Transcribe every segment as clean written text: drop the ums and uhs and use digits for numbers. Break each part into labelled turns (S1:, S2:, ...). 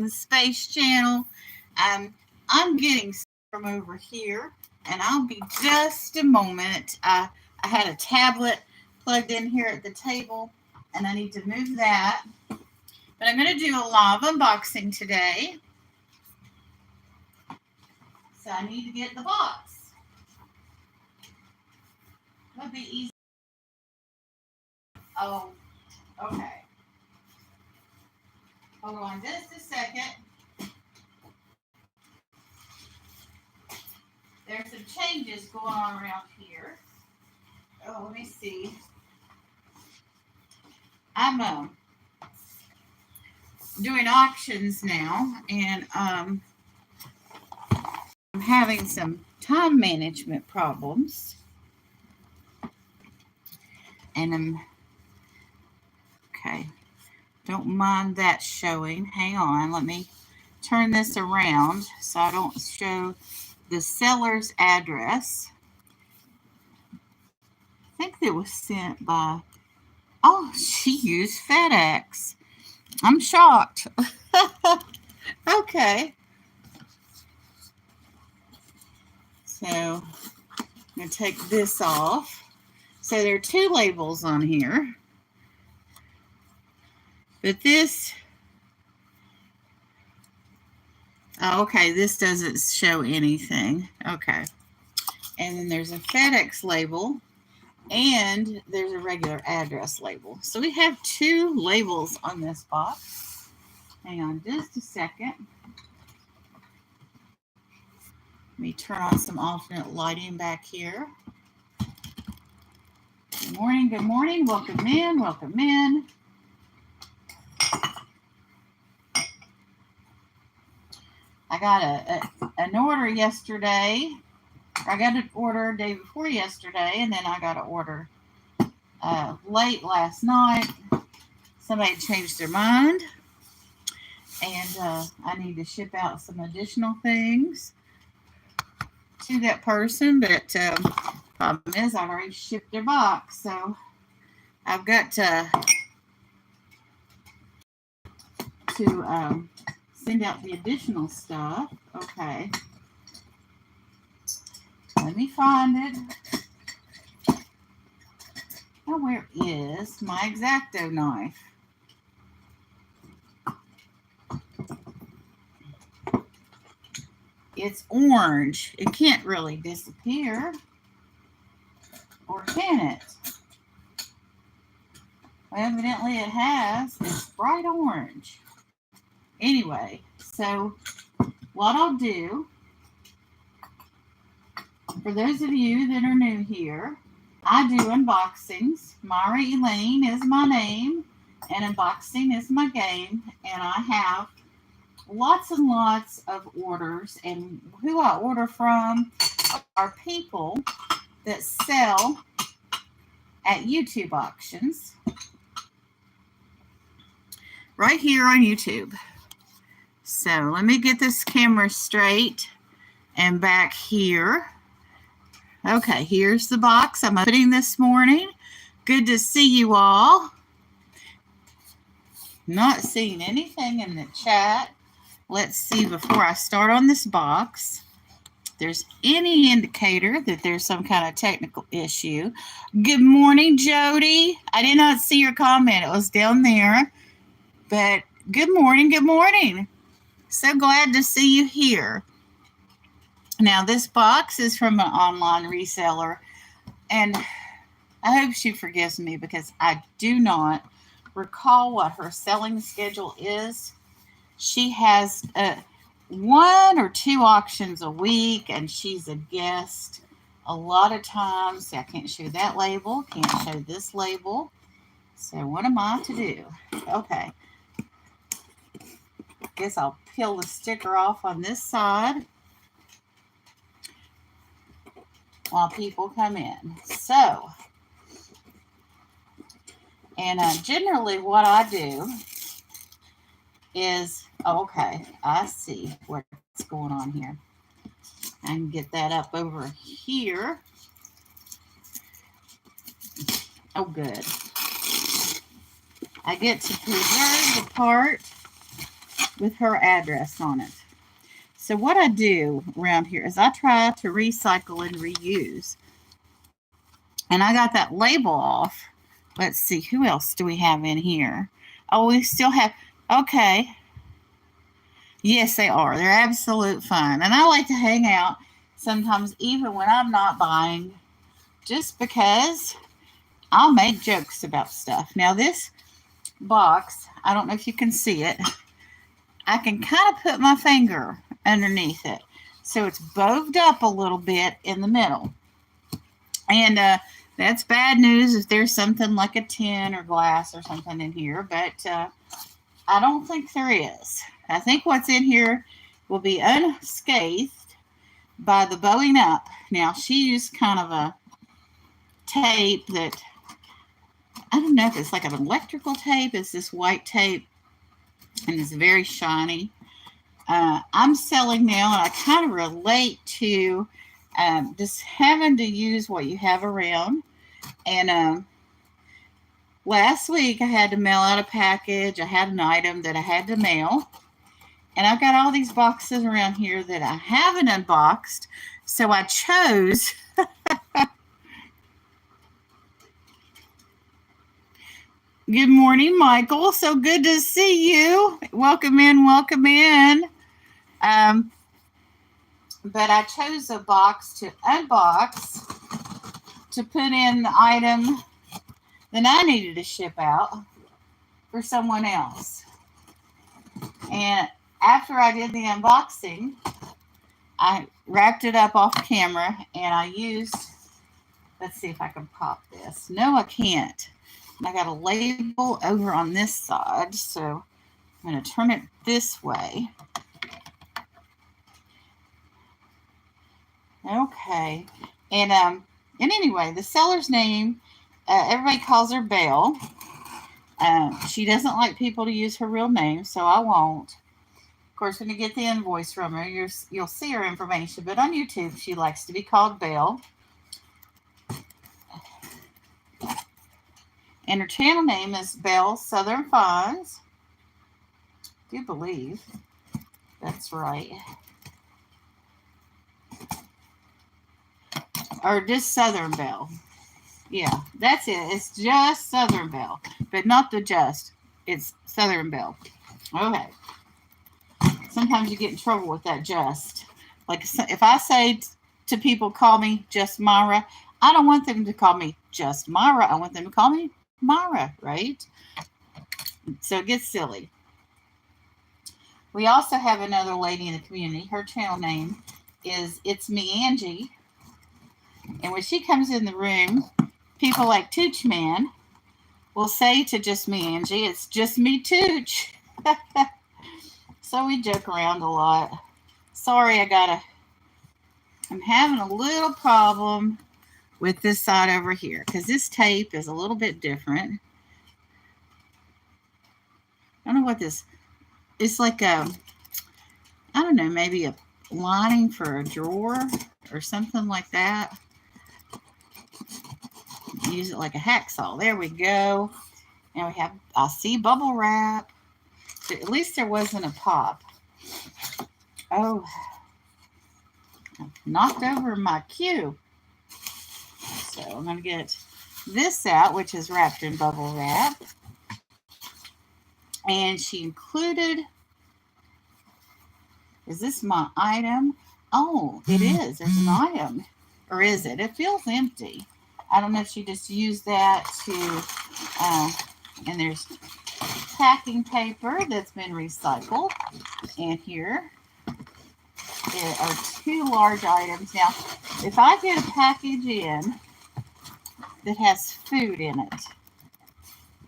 S1: the Space Channel. I'm getting from over here, and I'll be just a moment. I had a tablet plugged in here at the table, and I need to move that. But I'm going to do a live unboxing today. So I need to get the box. It'll be easy. Oh, okay. Hold on just a second. There's some changes going on around here. Oh, let me see. I'm doing auctions now, and I'm having some time management problems. And okay. Don't mind that showing. Hang on, let me turn this around so I don't show the seller's address. I think it was sent by, oh, she used FedEx. I'm shocked. Okay. So I'm going to take this off. So there are two labels on here. But this, oh, okay, this doesn't show anything. Okay. And then there's a FedEx label, and there's a regular address label. So we have two labels on this box. Hang on just a second. Let me turn on some alternate lighting back here. Good morning, good morning. Welcome in, welcome in. I got an order yesterday. I got an order day before yesterday, and then I got an order late last night. Somebody changed their mind, and I need to ship out some additional things to that person, but problem is I already shipped their box, so I've got to send out the additional stuff. Okay. Let me find it. Now, where is my X-Acto knife? It's orange. It can't really disappear. Or can it? Well, evidently it has. It's bright orange. Anyway, so what I'll do, for those of you that are new here, I do unboxings. Myra Elaine is my name, and unboxing is my game, and I have lots and lots of orders, and who I order from are people that sell at YouTube auctions right here on YouTube. So let me get this camera straight and back here. Okay, here's the box I'm opening this morning. Good to see you all. Not seeing anything in the chat. Let's see before I start on this box. If there's any indicator that there's some kind of technical issue. Good morning, Jody. I did not see your comment. It was down there. But good morning, good morning. So glad to see you here. Now, this box is from an online reseller, and I hope she forgives me because I do not recall what her selling schedule is. She has 1 or 2 auctions a week, and she's a guest a lot of times. See, I can't show that label, can't show this label. So what am I to do? Okay. Guess I'll peel the sticker off on this side while people come in. So, and generally what I do is, okay, I see what's going on here. I can get that up over here. Oh, good. I get to preserve the part with her address on it. So what I do around here is I try to recycle and reuse. And I got that label off. Let's see, who else do we have in here? Oh, we still have, okay. Yes, they are. They're absolute fun. And I like to hang out sometimes even when I'm not buying, just because I'll make jokes about stuff. Now this box, I don't know if you can see it. I can kind of put my finger underneath it. So it's boved up a little bit in the middle. And that's bad news if there's something like a tin or glass or something in here. But I don't think there is. I think what's in here will be unscathed by the bowing up. Now, she used kind of a tape that, I don't know if it's like an electrical tape. It's this white tape, and it's very shiny. I'm selling now, and I kind of relate to just having to use what you have around. And last week I had to mail out a package. I had an item that I had to mail. And I've got all these boxes around here that I haven't unboxed. So I chose Good morning, Michael. So good to see you. Welcome in, welcome in. But I chose a box to unbox to put in the item that I needed to ship out for someone else. And after I did the unboxing, I wrapped it up off camera and I used, let's see if I can pop this. No, I can't. And I got a label over on this side, so I'm going to turn it this way. Okay. And anyway, the seller's name, everybody calls her Belle. She doesn't like people to use her real name, so I won't. Of course, when you get the invoice from her, you'll see her information. But on YouTube, she likes to be called Belle. And her channel name is Belle Southern Finds. I do believe that's right. Or just Southern Belle. Yeah, that's it. It's just Southern Belle, but not the just. It's Southern Belle. Okay. Sometimes you get in trouble with that just. Like if I say to people, call me just Myra, I don't want them to call me just Myra. I want them to call me Myra, right? So it gets silly. We also have another lady in the community. Her channel name is It's Me Angie. And when she comes in the room, people like Tooch Man will say to Just Me Angie, it's just me Tooch. So we joke around a lot. Sorry, I'm having a little problem with this side over here because this tape is a little bit different. I don't know what this, it's like I don't know, maybe a lining for a drawer or something like that. Use it like a hacksaw. There we go. And we have, I see bubble wrap. So at least there wasn't a pop. Oh, I knocked over my cue. So I'm going to get this out, which is wrapped in bubble wrap. And she included, is this my item? Oh, it is. There's an item. Or is it? It feels empty. I don't know if she just used that to, and there's packing paper that's been recycled. And here are two large items. Now, if I get a package in that has food in it,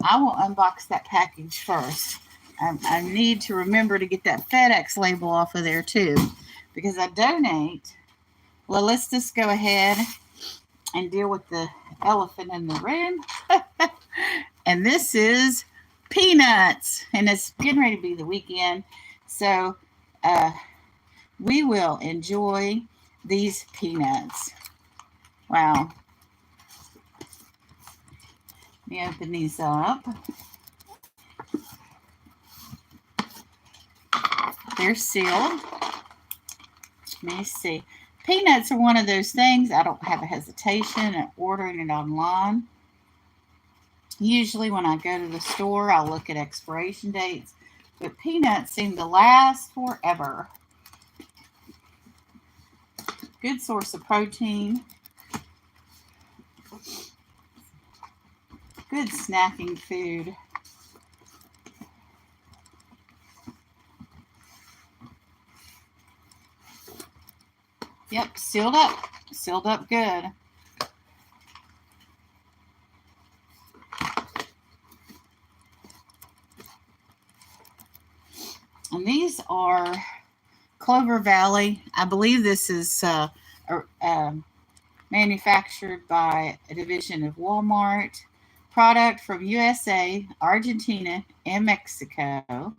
S1: I will unbox that package first. I need to remember to get that FedEx label off of there too, because I donate. Well, let's just go ahead and deal with the elephant in the room. And this is peanuts. And it's getting ready to be the weekend. So we will enjoy these peanuts. Wow. Let me open these up. They're sealed. Let me see. Peanuts are one of those things I don't have a hesitation at ordering it online. Usually when I go to the store, I'll look at expiration dates, but peanuts seem to last forever. Good source of protein. Good snacking food. Yep, sealed up. Sealed up good. And these are Clover Valley. I believe this is manufactured by a division of Walmart. Product from USA, Argentina, and Mexico.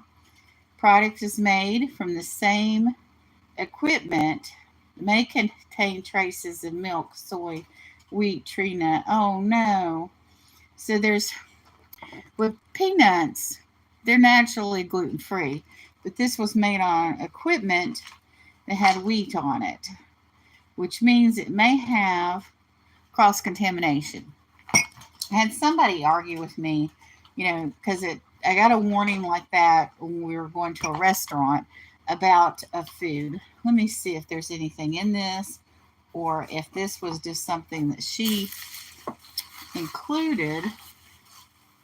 S1: Product is made from the same equipment. May contain traces of milk, soy, wheat, tree nut. Oh no. So with peanuts, they're naturally gluten-free, but this was made on equipment that had wheat on it, which means it may have cross-contamination. I had somebody argue with me, because I got a warning like that when we were going to a restaurant about a food. Let me see if there's anything in this, or if this was just something that she included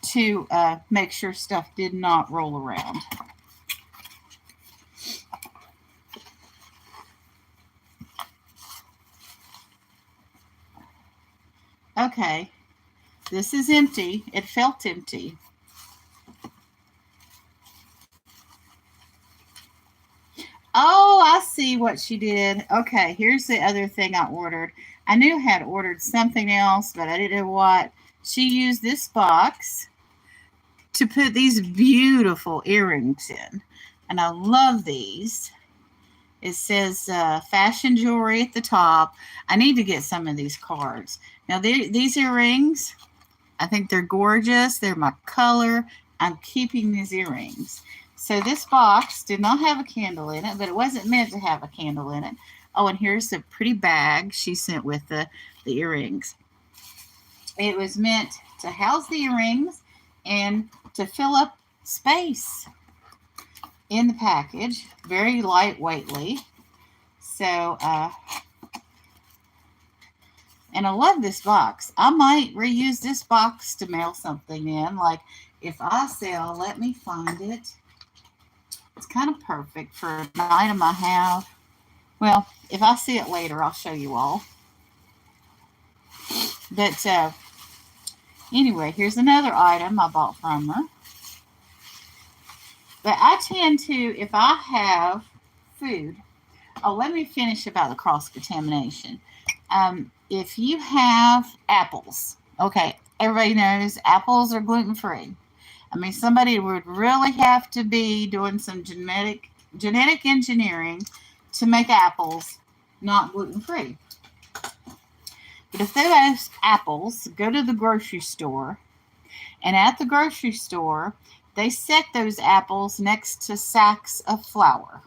S1: to make sure stuff did not roll around. Okay, this is empty. It felt empty. Oh, I see what she did. Okay, here's the other thing I ordered. I knew I had ordered something else, but I didn't know what. She used this box to put these beautiful earrings in. And I love these. It says fashion jewelry at the top. I need to get some of these cards. Now, these earrings, I think they're gorgeous. They're my color. I'm keeping these earrings. So this box did not have a candle in it, but it wasn't meant to have a candle in it. Oh, and here's a pretty bag she sent with the earrings. It was meant to house the earrings and to fill up space in the package, very lightweightly. So, and I love this box. I might reuse this box to mail something in. Like if I sell, let me find it. It's kind of perfect for an item I have. Well, if I see it later, I'll show you all. But anyway, here's another item I bought from her. But I tend to, if I have food, let me finish about the cross-contamination. If you have apples, okay, everybody knows apples are gluten-free. I mean, somebody would really have to be doing some genetic engineering to make apples not gluten-free. But if those apples go to the grocery store, and at the grocery store, they set those apples next to sacks of flour.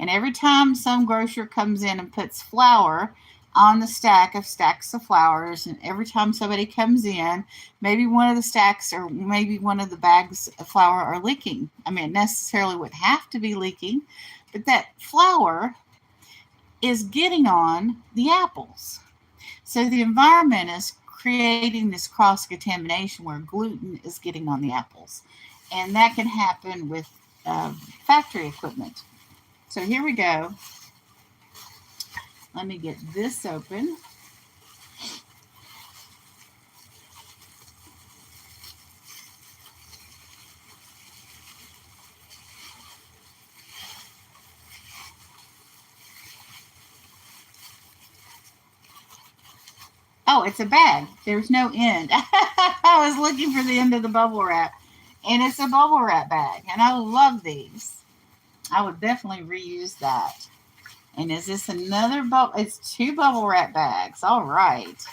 S1: And every time some grocer comes in and puts flour on the stacks of flours, and every time somebody comes in, maybe one of the stacks or maybe one of the bags of flour are leaking. I mean, it necessarily would have to be leaking, but that flour is getting on the apples. So the environment is creating this cross-contamination where gluten is getting on the apples. And that can happen with factory equipment. So here we go. Let me get this open. Oh, it's a bag. There's no end. I was looking for the end of the bubble wrap. And it's a bubble wrap bag. And I love these. I would definitely reuse that. And is this another bubble? It's 2 bubble wrap bags. All right.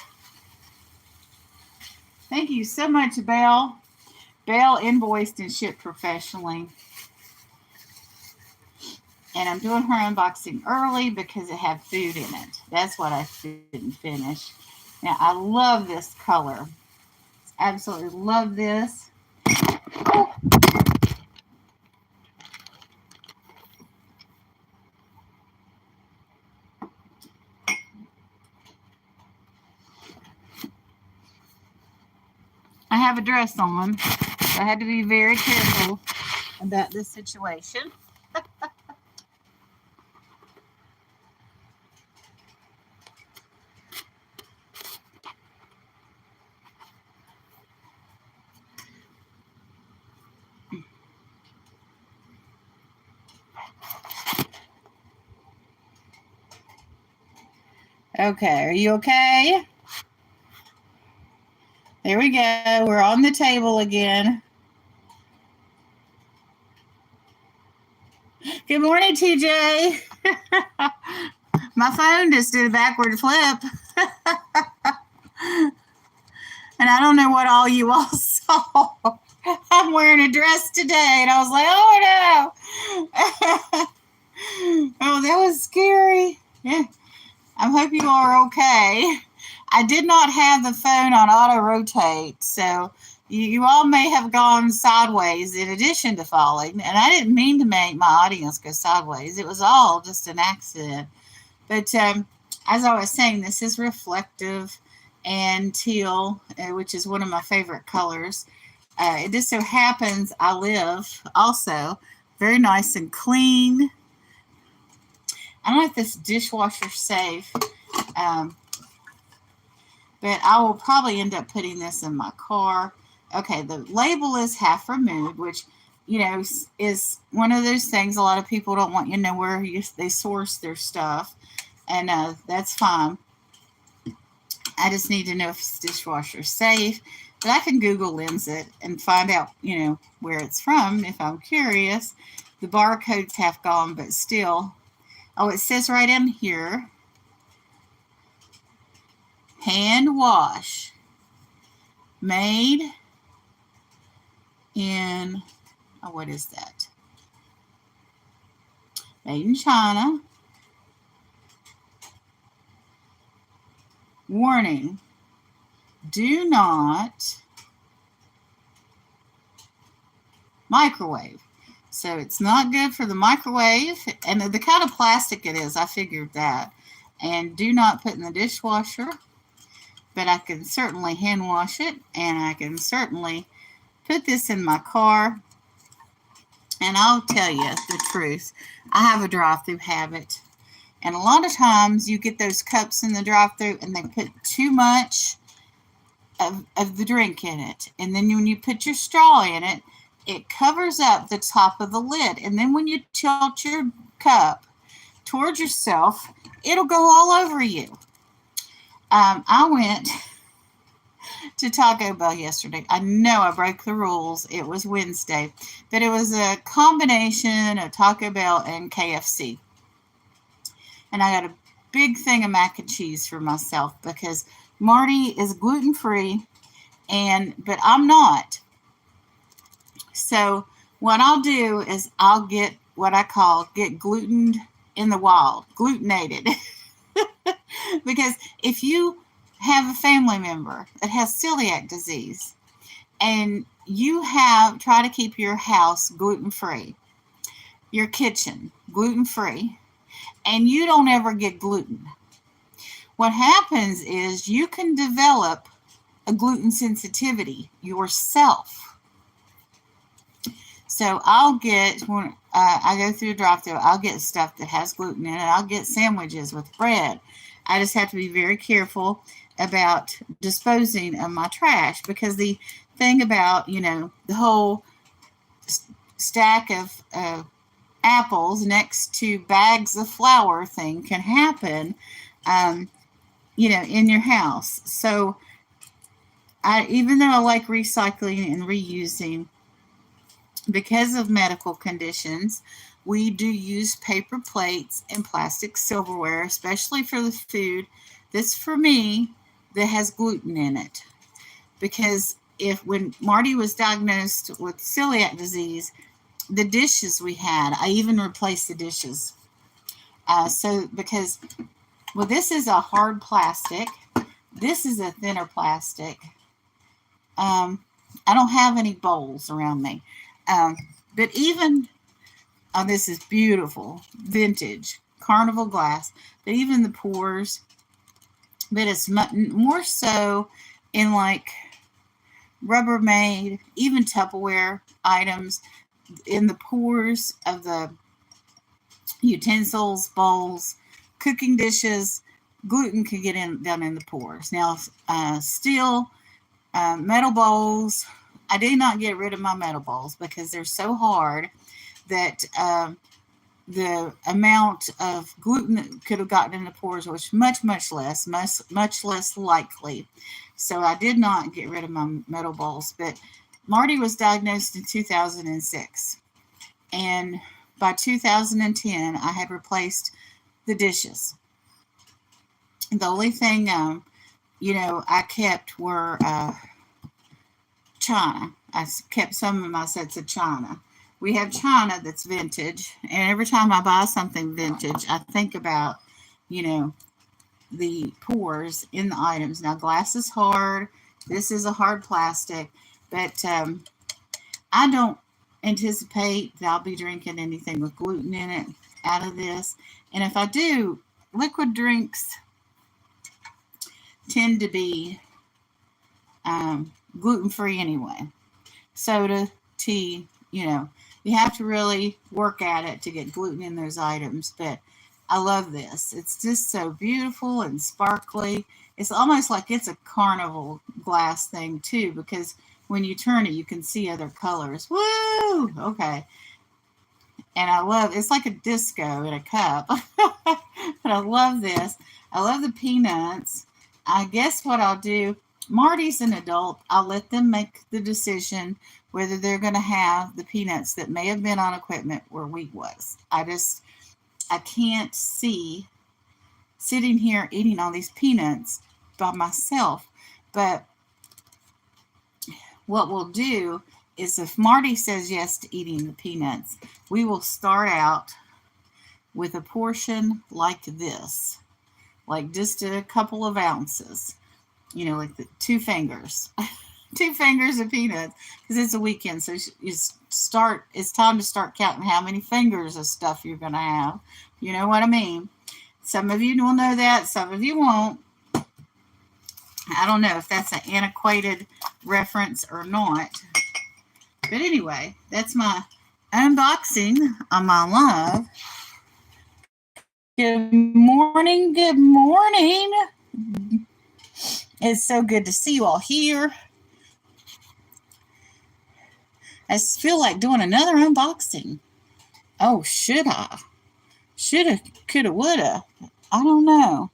S1: Thank you so much, Belle. Belle invoiced and shipped professionally. And I'm doing her unboxing early because it had food in it. That's what I didn't finish. Now, I love this color. Absolutely love this. Oh. I have a dress on, so I had to be very careful about this situation. Okay, are you okay? There we go. We're on the table again. Good morning, TJ. My phone just did a backward flip. And I don't know what all you all saw. I'm wearing a dress today, and I was like, oh no. Oh, that was scary. Yeah. I hope you are okay. I did not have the phone on auto rotate, so you all may have gone sideways in addition to falling. And I didn't mean to make my audience go sideways. It was all just an accident. But as I was saying, this is reflective and teal, which is one of my favorite colors. It just so happens I live also very nice and clean. I don't know if this dishwasher's safe, but I will probably end up putting this in my car. Okay, the label is half removed, which, you know, is one of those things a lot of people don't want you to know where they source their stuff, and that's fine. I just need to know if this dishwasher is safe, but I can Google Lens it and find out, you know, where it's from if I'm curious. The barcode's half gone, but still. Oh, it says right in here, hand wash, made in, oh, what is that? Made in China. Warning, do not microwave. So it's not good for the microwave, and the kind of plastic it is, I figured that. And do not put in the dishwasher, but I can certainly hand wash it, and I can certainly put this in my car. And I'll tell you the truth, I have a drive-through habit. And a lot of times you get those cups in the drive-through and they put too much of the drink in it. And then when you put your straw in it, it covers up the top of the lid. And then when you tilt your cup towards yourself, it'll go all over you. I went to Taco Bell yesterday. I know I broke the rules. It was Wednesday. But it was a combination of Taco Bell and KFC. And I got a big thing of mac and cheese for myself because Marty is gluten-free, but I'm not. So what I'll do is I'll get what I call get glutened in the wild, glutenated. Because if you have a family member that has celiac disease and you try to keep your house gluten-free, your kitchen gluten-free, and you don't ever get gluten, what happens is you can develop a gluten sensitivity yourself. So I'll get, when I go through a drive-thru, I'll get stuff that has gluten in it. I'll get sandwiches with bread. I just have to be very careful about disposing of my trash, because the thing about, you know, the whole stack of apples next to bags of flour thing can happen, you know, in your house. So even though I like recycling and reusing, because of medical conditions, we do use paper plates and plastic silverware, especially for the food that's, for me, that has gluten in it. Because when Marty was diagnosed with celiac disease, the dishes we had, I even replaced the dishes. Because, well, this is a hard plastic. This is a thinner plastic. I don't have any bowls around me. But even, oh, this is beautiful, vintage, carnival glass. But even the pours, but it's more so in like Rubbermaid, even Tupperware items, in the pores of the utensils, bowls, cooking dishes. Gluten can get down in the pores. Now, steel, metal bowls, I did not get rid of my metal bowls because they're so hard that the amount of gluten that could have gotten in the pores was much less likely. So I did not get rid of my metal bowls. But Marty was diagnosed in 2006. And by 2010, I had replaced the dishes. The only thing, I kept were china. I kept some of my sets of china. We have china that's vintage, and every time I buy something vintage, I think about, the pores in the items. Now, glass is hard. This is a hard plastic, but I don't anticipate that I'll be drinking anything with gluten in it out of this. And if I do, liquid drinks tend to be gluten-free anyway. Soda, tea, you have to really work at it to get gluten in those items. But I love this. It's just so beautiful and sparkly. It's almost like it's a carnival glass thing too, because when you turn it, you can see other colors. Woo! Okay. And I love, it's like a disco in a cup. But I love this. I love the peanuts. I guess what I'll do, Marty's an adult. I'll let them make the decision whether they're going to have the peanuts that may have been on equipment where wheat was. I can't see sitting here eating all these peanuts by myself. But what we'll do is if Marty says yes to eating the peanuts, we will start out with a portion like this, like just a couple of ounces, like the 2 fingers, 2 fingers of peanuts, because it's a weekend. So it's time to start counting how many fingers of stuff you're going to have. You know what I mean? Some of you will know that, some of you won't. I don't know if that's an antiquated reference or not. But anyway, that's my unboxing on my live. Good morning, good morning. It's so good to see you all here. I feel like doing another unboxing. Oh, should I? Shoulda, coulda, woulda. I don't know.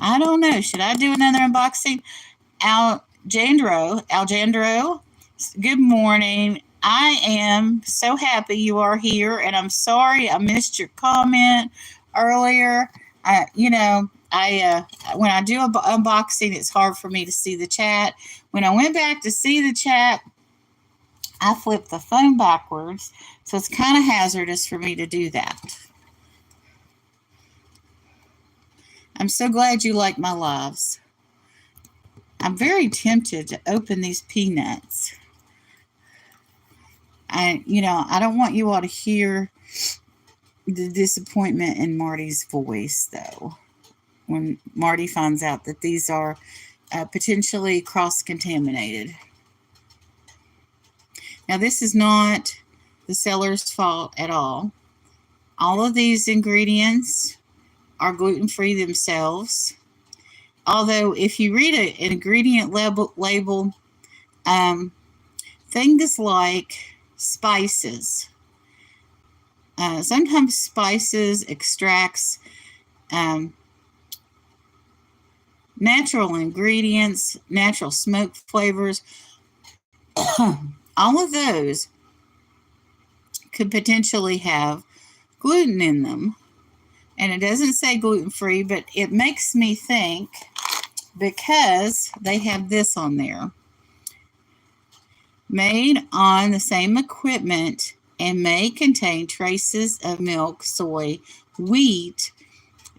S1: I don't know. Should I do another unboxing? Alejandro, good morning. I am so happy you are here, and I'm sorry I missed your comment earlier. When I do an unboxing, it's hard for me to see the chat. When I went back to see the chat, I flipped the phone backwards, so it's kind of hazardous for me to do that. I'm so glad you like my lives. I'm very tempted to open these peanuts. I don't want you all to hear the disappointment in Marty's voice, though, when Marty finds out that these are potentially cross-contaminated. Now, this is not the seller's fault at all. All of these ingredients are gluten-free themselves. Although, if you read an ingredient label, things like spices, sometimes spices, extracts, natural ingredients, natural smoke flavors, all of those could potentially have gluten in them. And it doesn't say gluten-free, but it makes me think, because they have this on there, made on the same equipment and may contain traces of milk, soy, wheat,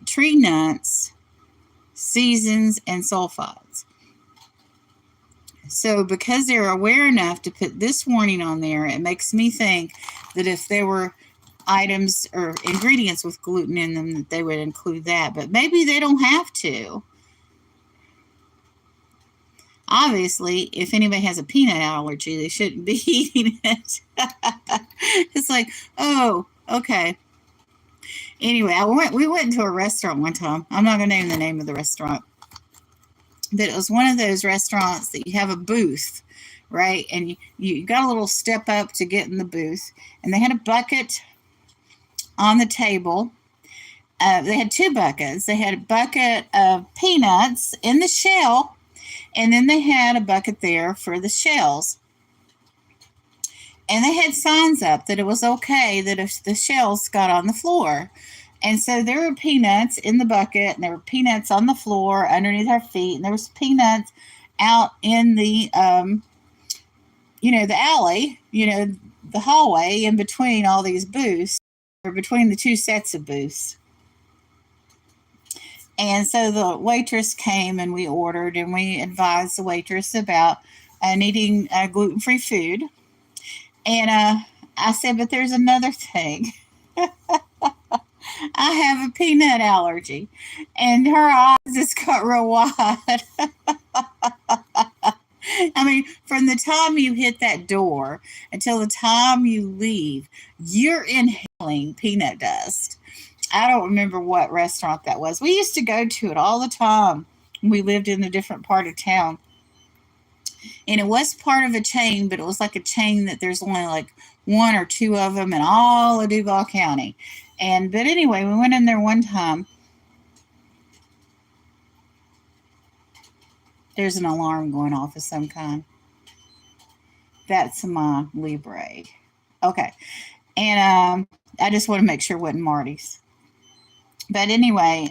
S1: tree nuts, seasons, and sulfides. So, because they're aware enough to put this warning on there, it makes me think that if there were items or ingredients with gluten in them, that they would include that. But maybe they don't have to. Obviously, if anybody has a peanut allergy, they shouldn't be eating it. It's like, oh, okay. Anyway, we went to a restaurant one time. I'm not going to name the name of the restaurant. But it was one of those restaurants that you have a booth, right? And you got a little step up to get in the booth. And they had a bucket on the table. They had two buckets. They had a bucket of peanuts in the shell, and then they had a bucket there for the shells. And they had signs up that it was okay that if the shells got on the floor. And so there were peanuts in the bucket, and there were peanuts on the floor underneath our feet, and there was peanuts out in the, the alley, the hallway in between all these booths, or between the two sets of booths. And so the waitress came, and we ordered, and we advised the waitress about needing gluten-free food. And I said, but there's another thing. I have a peanut allergy. And her eyes just got real wide. I mean, from the time you hit that door until the time you leave, you're inhaling peanut dust. I don't remember what restaurant that was. We used to go to it all the time when we lived in a different part of town. And it was part of a chain, but it was like a chain that there's only like one or two of them in all of Duval County. But anyway, we went in there one time. There's an alarm going off of some kind. That's my Libre. Okay. And I just want to make sure it wasn't Marty's. But anyway,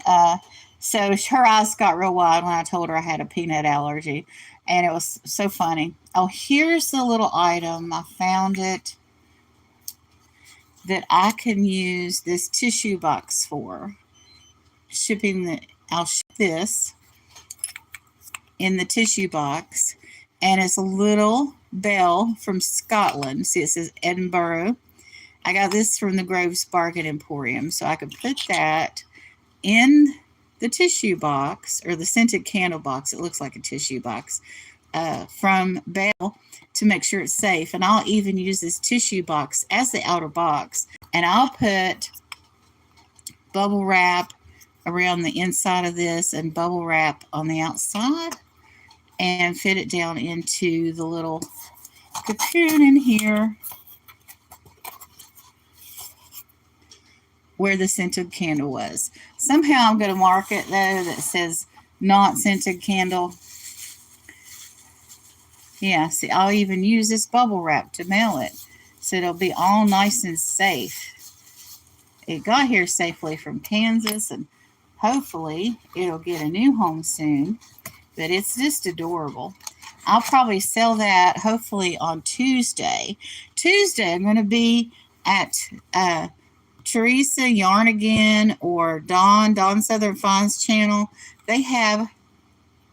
S1: so her eyes got real wide when I told her I had a peanut allergy. And it was so funny. Oh, here's the little item. I found it that I can use this tissue box for. I'll ship this in the tissue box. And it's a little bell from Scotland. See, it says Edinburgh. I got this from the Groves Bargain Emporium. So I could put that in the tissue box, or the scented candle box. It looks like a tissue box from Belle to make sure it's safe. And I'll even use this tissue box as the outer box. And I'll put bubble wrap around the inside of this and bubble wrap on the outside and fit it down into the little cocoon in here where the scented candle was. Somehow I'm going to mark it, though, that says not scented candle. Yeah, see, I'll even use this bubble wrap to mail it, so it'll be all nice and safe. It got here safely from Kansas, and hopefully it'll get a new home soon, but it's just adorable. I'll probably sell that hopefully on Tuesday. Tuesday, I'm going to be at Teresa Yarn Again or Dawn Southern Finds channel. They have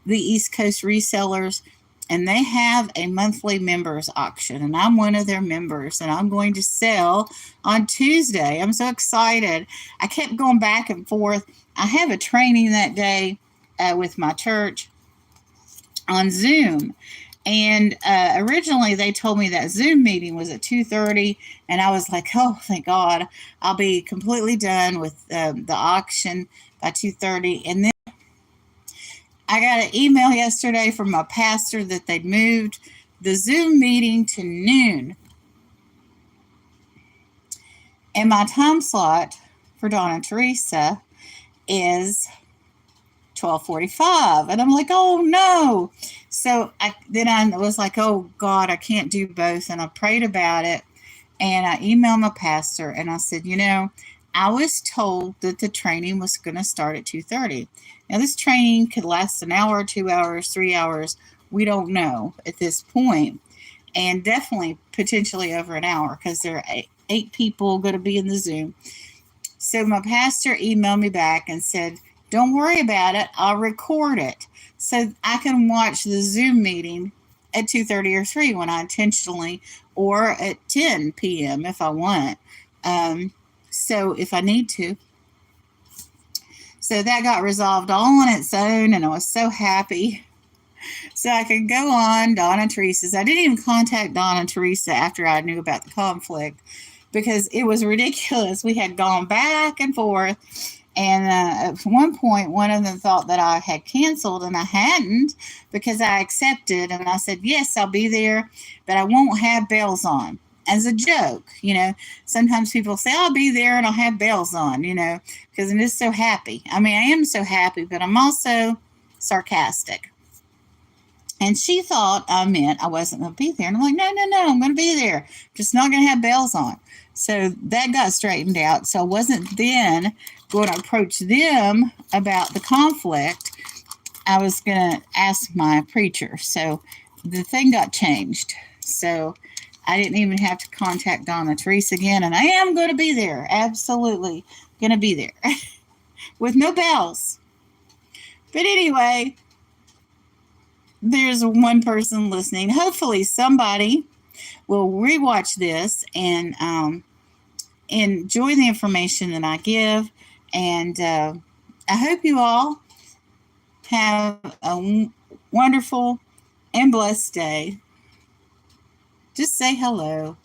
S1: the East Coast Resellers, and they have a monthly members auction, and I'm one of their members, and I'm going to sell on Tuesday. I'm so excited. I kept going back and forth. I have a training that day with my church on Zoom. And originally they told me that Zoom meeting was at 2:30, and I was like, oh, thank God, I'll be completely done with the auction by 2:30. And then I got an email yesterday from my pastor that they'd moved the Zoom meeting to noon. And my time slot for Dawn and Teresa is 12:45, and I'm like, oh no. So I was like, oh God, I can't do both. And I prayed about it, and I emailed my pastor, and I said, I was told that the training was going to start at 2:30. Now this training could last an hour, 2 hours, 3 hours. We don't know at this point. and definitely potentially over an hour because there are eight people going to be in the Zoom. So my pastor emailed me back and said, don't worry about it. I'll record it so I can watch the Zoom meeting at 2:30 or 3 when I intentionally, or at 10 p.m. if I want. So if I need to. So that got resolved all on its own, and I was so happy. So I could go on Donna Teresa's. I didn't even contact Donna Teresa after I knew about the conflict because it was ridiculous. We had gone back and forth. And at one point, one of them thought that I had canceled, and I hadn't because I accepted. And I said, yes, I'll be there, but I won't have bells on. As a joke, sometimes people say, I'll be there and I'll have bells on, because I'm just so happy. I mean, I am so happy, but I'm also sarcastic. And she thought I meant I wasn't going to be there. And I'm like, no, I'm going to be there. Just not going to have bells on. So that got straightened out. So I wasn't then going to approach them about the conflict. I was going to ask my preacher. So the thing got changed. So I didn't even have to contact Donna Teresa again. And I am going to be there. Absolutely going to be there. With no bells. But anyway, there's one person listening. Hopefully somebody will rewatch this and enjoy the information that I give. And I hope you all have a wonderful and blessed day. Just say hello.